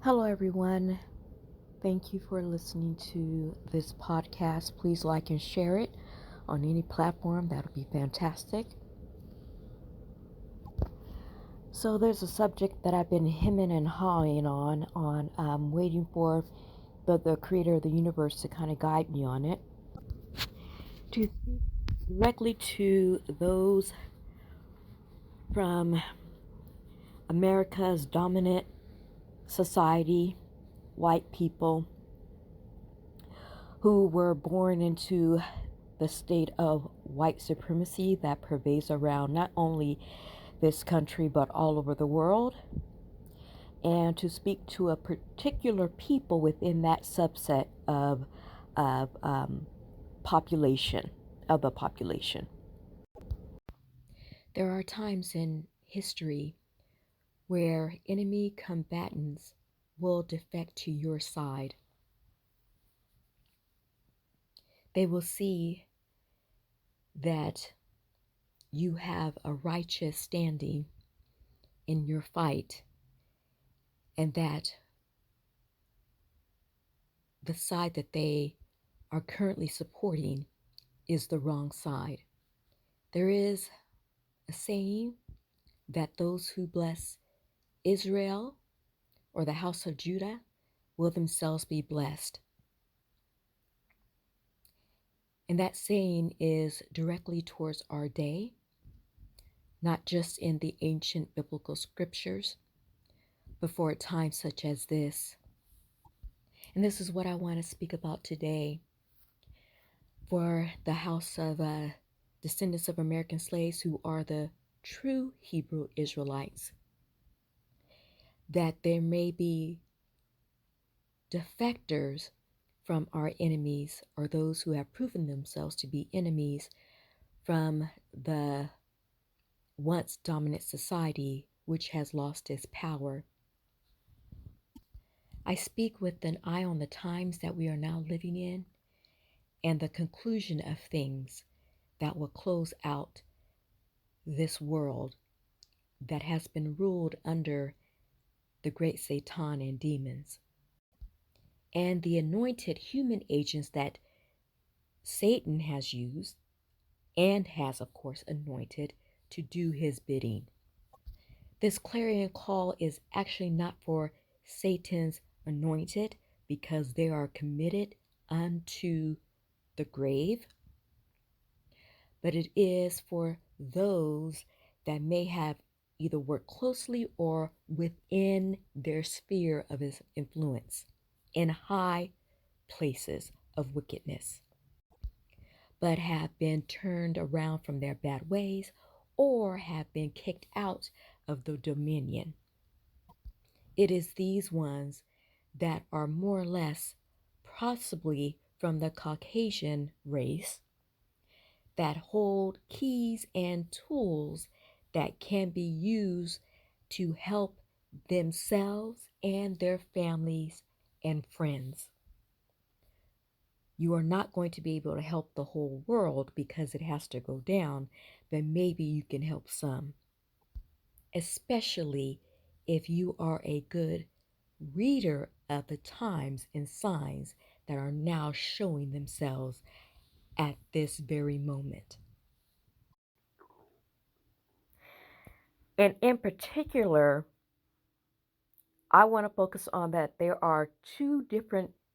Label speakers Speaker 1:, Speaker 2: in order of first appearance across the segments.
Speaker 1: Hello, everyone. Thank you for listening to this podcast. Please like and share it on any platform. That'll be fantastic. So, there's a subject that I've been hemming and hawing on waiting for the creator of the universe to kind of guide me on it. To speak directly to those from America's dominant society, white people, who were born into the state of white supremacy that pervades around not only this country but all over the world, and to speak to a particular people within that subset of population of the population. There are times in history where enemy combatants will defect to your side. They will see that you have a righteous standing in your fight, and that the side that they are currently supporting is the wrong side. There is a saying that those who bless Israel or the house of Judah will themselves be blessed. And that saying is directly towards our day, not just in the ancient biblical scriptures, but for a time such as this. And this is what I want to speak about today. For the house of descendants of American slaves who are the true Hebrew Israelites, that there may be defectors from our enemies, or those who have proven themselves to be enemies from the once dominant society which has lost its power. I speak with an eye on the times that we are now living in and the conclusion of things that will close out this world that has been ruled under the great Satan and demons, and the anointed human agents that Satan has used and has, of course, anointed to do his bidding. This clarion call is actually not for Satan's anointed, because they are committed unto the grave, but it is for those that may have either worked closely or within their sphere of his influence in high places of wickedness, but have been turned around from their bad ways or have been kicked out of the dominion. It is these ones that are more or less possibly from the Caucasian race that hold keys and tools that can be used to help themselves and their families and friends. You are not going to be able to help the whole world because it has to go down, but maybe you can help some, especially if you are a good reader of the times and signs that are now showing themselves at this very moment. And in particular, I want to focus on that there are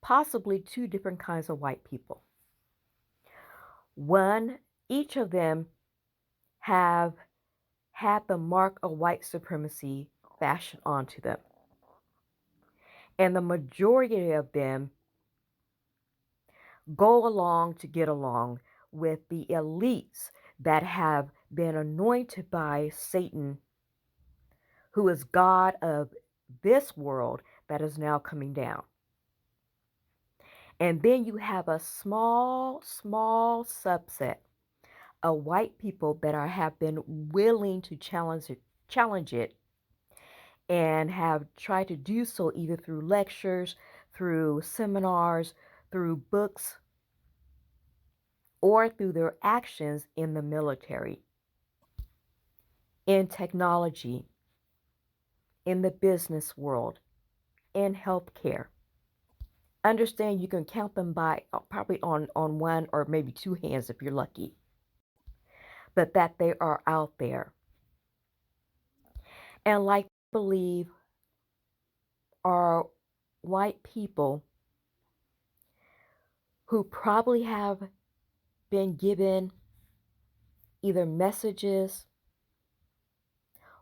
Speaker 1: possibly two different kinds of white people. One, each of them have had the mark of white supremacy fashioned onto them. And the majority of them go along to get along with the elites that have been anointed by Satan, who is God of this world that is now coming down. And then you have a small subset of white people that have been willing to challenge it and have tried to do so either through lectures, through seminars, through books, or through their actions in the military, in technology, in the business world, in healthcare. Understand you can count them by probably on one or maybe two hands if you're lucky, but that they are out there. And like I believe are white people who probably have been given either messages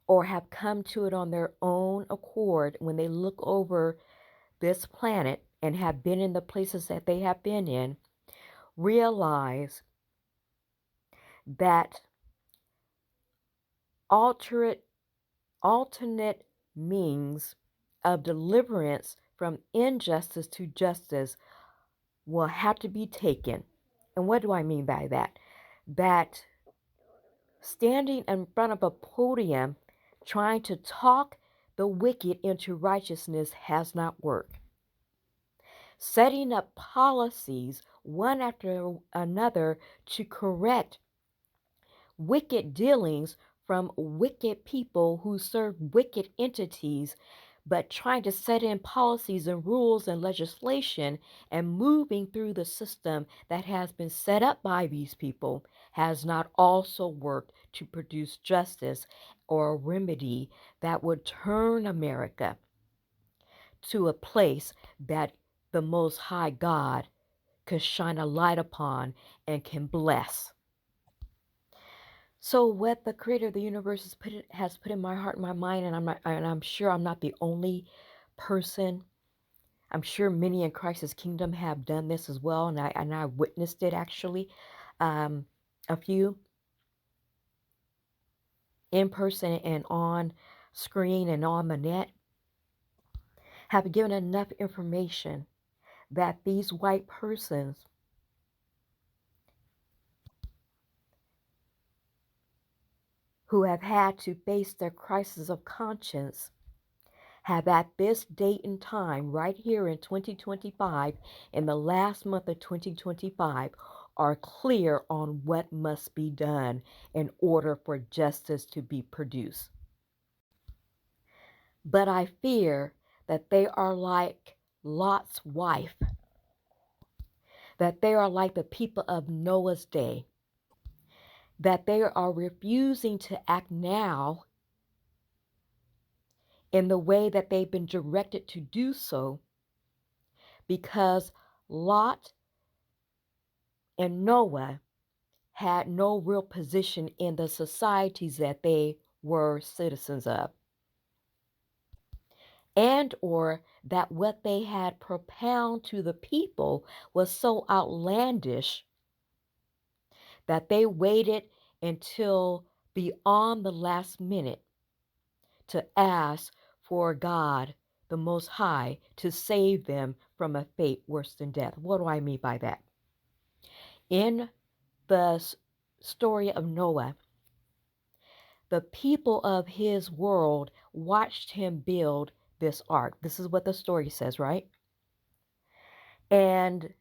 Speaker 1: or have come to it on their own accord when they look over this planet and have been in the places that they have been in, realize that alternate alternate means of deliverance from injustice to justice will have to be taken. And what do I mean by that? That standing in front of a podium trying to talk the wicked into righteousness has not worked. Setting up policies one after another to correct wicked dealings from wicked people who serve wicked entities, but trying to set in policies and rules and legislation and moving through the system that has been set up by these people has not also worked to produce justice or a remedy that would turn America to a place that the Most High God could shine a light upon and can bless. So what the creator of the universe has put in my heart and my mind, and I'm sure I'm not the only person. I'm sure many in Christ's kingdom have done this as well, and I witnessed it actually, a few in person and on screen and on the net have given enough information that these white persons who have had to face their crisis of conscience have at this date and time, right here in 2025, in the last month of 2025, are clear on what must be done in order for justice to be produced. But I fear that they are like Lot's wife, that they are like the people of Noah's day, that they are refusing to act now in the way that they've been directed to do so because Lot and Noah had no real position in the societies that they were citizens of, and or that what they had propounded to the people was so outlandish that they waited until beyond the last minute to ask for God, the Most High, to save them from a fate worse than death. What do I mean by that? In the story of Noah, the people of his world watched him build this ark. This is what the story says, right? And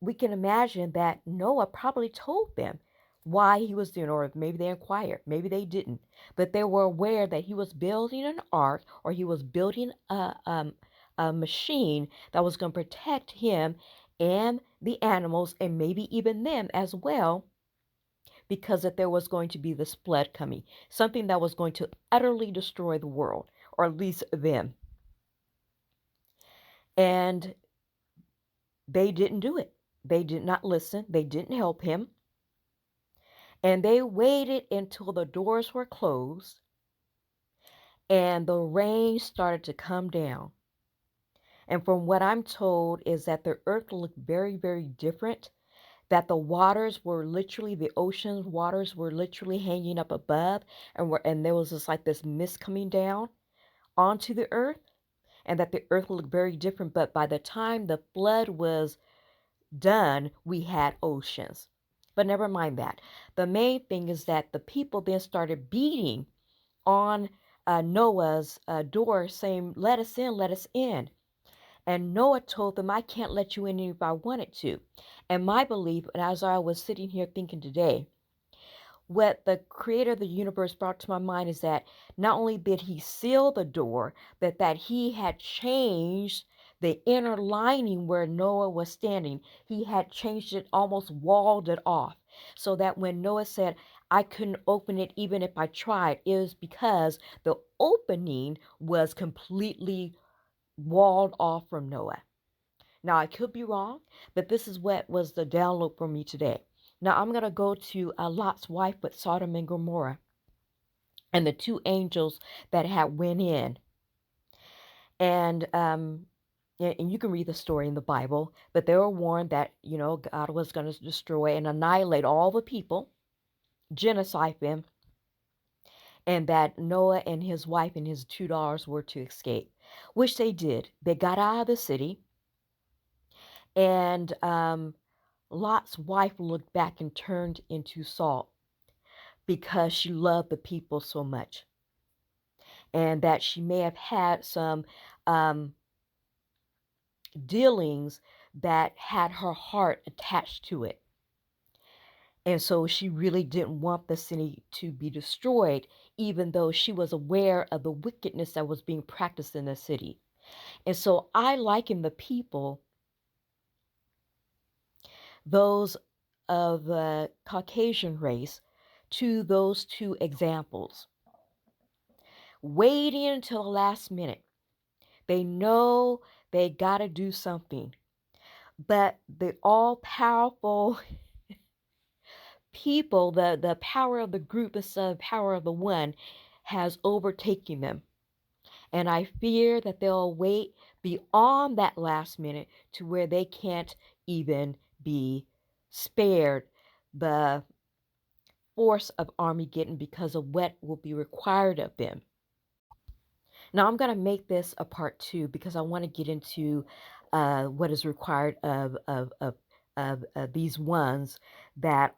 Speaker 1: we can imagine that Noah probably told them why he was doing, or maybe they inquired, maybe they didn't, but they were aware that he was building an ark, or he was building a machine that was going to protect him and the animals and maybe even them as well, because that there was going to be this flood coming, something that was going to utterly destroy the world, or at least them. And they didn't do it. They did not listen. They didn't help him. And they waited until the doors were closed and the rain started to come down. And from what I'm told is that the earth looked very, very different, that the waters were literally, the ocean's waters were literally hanging up above, and there was just like this mist coming down onto the earth, and that the earth looked very different. But by the time the flood was done, we had oceans. But never mind that. The main thing is that the people then started beating on Noah's door saying, let us in, let us in. And Noah told them, I can't let you in if I wanted to. And my belief, and as I was sitting here thinking today, what the creator of the universe brought to my mind is that not only did he seal the door, but that he had changed the inner lining where Noah was standing. He had changed it, almost walled it off. So that when Noah said, I couldn't open it even if I tried, it was because the opening was completely walled off from Noah. Now, I could be wrong, but this is what was the download for me today. Now, I'm going to go to Lot's wife with Sodom and Gomorrah and the two angels that had went in. And you can read the story in the Bible, but they were warned that, God was going to destroy and annihilate all the people, genocide them, and that Noah and his wife and his two daughters were to escape, which they did. They got out of the city, and Lot's wife looked back and turned into salt because she loved the people so much. And that she may have had some um, dealings that had her heart attached to it. And so she really didn't want the city to be destroyed, even though she was aware of the wickedness that was being practiced in the city. And so I liken the people, those of the Caucasian race, to those two examples. Waiting until the last minute. They know they got to do something. But the all powerful people, the power of the group instead of the power of the one, has overtaken them. And I fear that they'll wait beyond that last minute to where they can't even be spared the force of Armageddon because of what will be required of them. Now, I'm going to make this a part two because I want to get into what is required of these ones that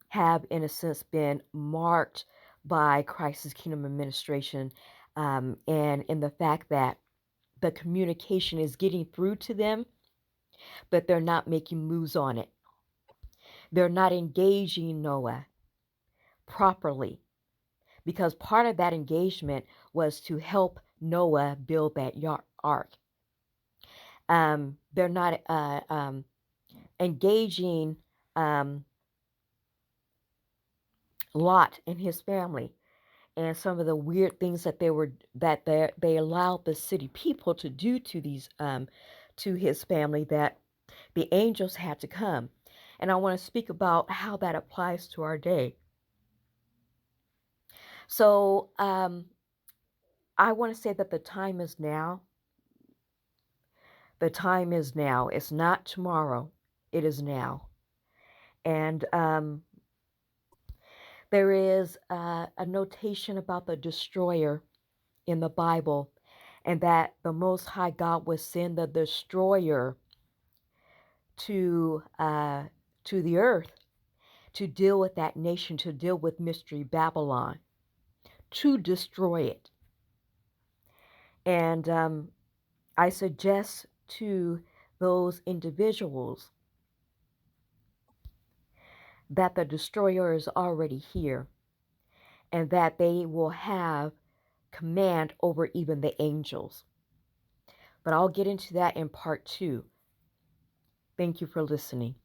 Speaker 1: have, in a sense, been marked by Christ's kingdom administration, and in the fact that the communication is getting through to them, but they're not making moves on it. They're not engaging Noah properly, because part of that engagement was to help Noah build that ark. They're not engaging Lot and his family, and some of the weird things that they allowed the city people to do to these to his family, that the angels had to come. And I want to speak about how that applies to our day. So I want to say that the time is now. The time is now. It's not tomorrow. It is now. And there is a notation about the destroyer in the Bible, and that the Most High God would send the destroyer to the earth to deal with that nation, to deal with Mystery Babylon, to destroy it. And I suggest to those individuals that the destroyer is already here, and that they will have command over even the angels. But I'll get into that in part two. Thank you for listening.